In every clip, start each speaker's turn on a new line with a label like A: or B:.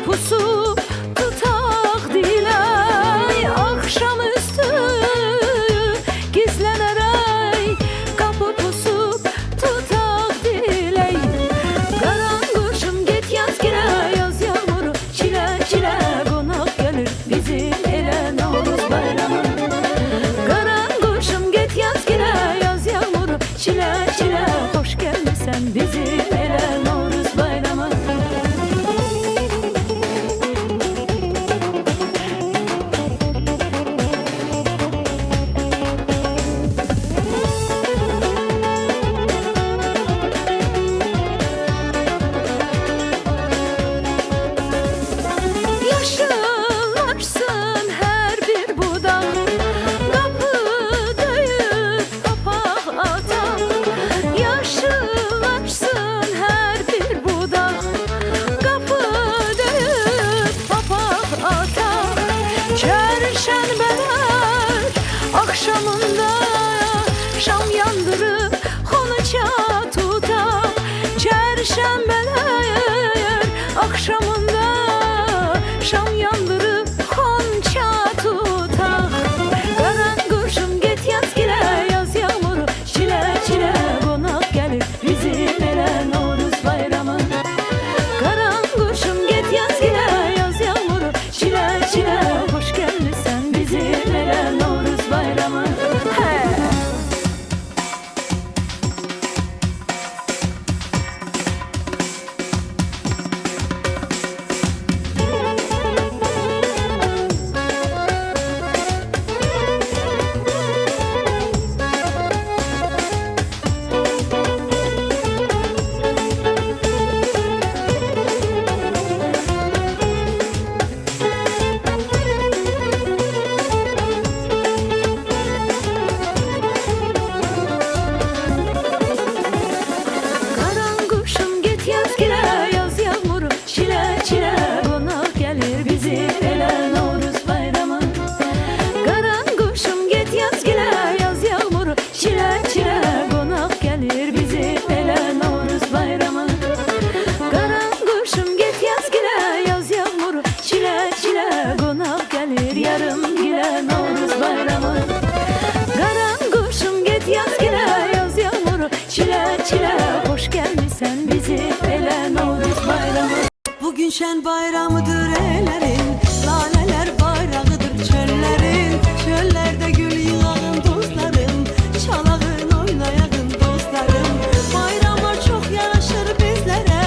A: pusu tutak diley, akşamüstü gizlenerek kapı pusu tutak diley. Karangoşum git yaz gire, yaz yağmuru çile çile, konak gelir bizim ele Novruz bayramı. Karangoşum git yaz gire, yaz yağmuru çile çile, hoş gelmişsen bizim ele Novruz bayramı. Yaşıllaşsın her bir budak, kapı döyüp kapak atan. Yaşıllaşsın her bir budak, kapı döyüp kapak atan. Çerşembeler akşamında şam yandırıp konuça tutar. Çerşembeler akşamında şam yandırıp konça tutar. Karangoşum git yaz gire, yaz yağmuru çile çile, konak gelir bizim ele Novruz bayramı. Karangoşum git yaz gire, yaz yağmuru çile çile, hoş gelmişsen bizim ele Novruz bayramı. He. Karangoşum git yaz gire, yaz yağmuru çile çile, konak gelir bizim ele Novruz bayramı. Karangoşum git yaz gire, yaz yağmuru çile çile, konak gelir bizim ele Novruz bayramı. Karangoşum git yaz gire, yaz yağmuru çile çile, konak gelir yarım gile Novruz bayramı. Karangoşum git yaz gire, yaz yağmuru çile çile, hoş gelmişsen bizim ele Novruz bayramı.
B: Bugün şen bayramıdır ellerin, laleler bayrağıdır çöllerin. Çöllerde gül yığağın dostlarım, çalağın oynayağın dostlarım. Bayramlar çok yaraşır bizlere,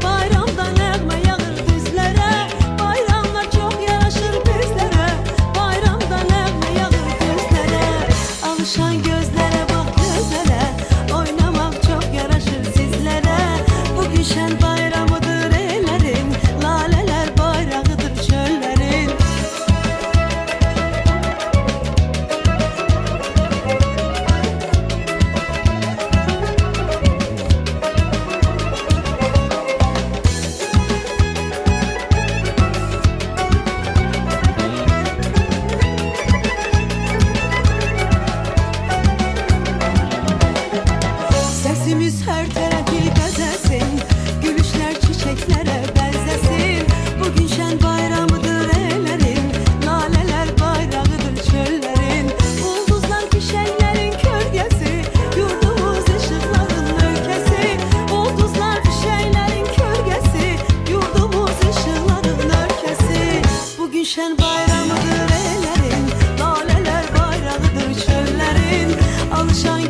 B: bayramda nəğmə yağır düzlere. Bayramlar çok yaraşır bizlere, bayramda nəğmə yağır düzlere. Alışan gözlere bak gözlere, oynamak çok yaraşır sizlere. Bugün şen bayramıdır ellerin, laleler bayrağıdır çöllerin. Sesimiz her tarafı bezesin, gülüşler çiçeklere benzesin. Bugün şen bayramıdır ellerin, laleler bayrağıdır çöllerin. Ulduzlar fişeklerin kölgesi, yurdumuz ışıkların ülkesi. Ulduzlar fişeklerin kölgesi, yurdumuz ışıkların ülkesi. Bugün şen bayramıdır ellerin, laleler bayrağıdır çöllerin. Alışan